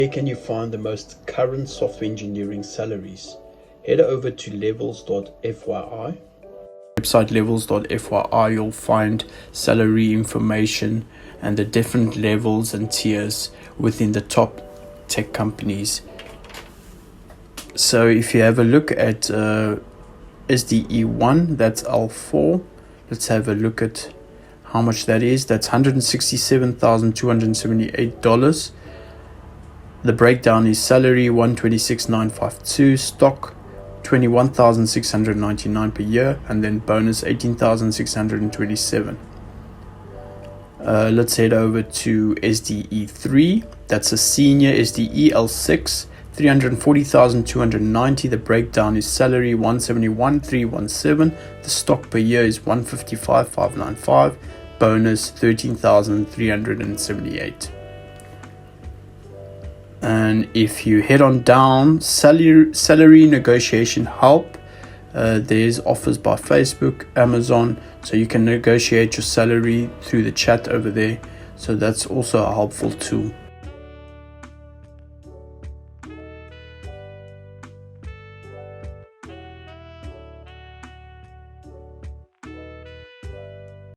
Where can you find the most current software engineering salaries? Head over to levels.fyi. Website levels.fyi, you'll find salary information and the different levels and tiers within the top tech companies. So if you have a look at SDE1, that's L4. Let's have a look at how much that is. That's $167,278. The breakdown is salary 126,952, stock 21,699 per year, and then bonus 18,627. Let's head over to SDE3. That's a senior SDE L6, 340,290. The breakdown is salary 171,317. The stock per year is 155,595. Bonus 13,378. And if you head on down, salary negotiation help. There's offers by Facebook, Amazon, so you can negotiate your salary through the chat over there. So that's also a helpful tool.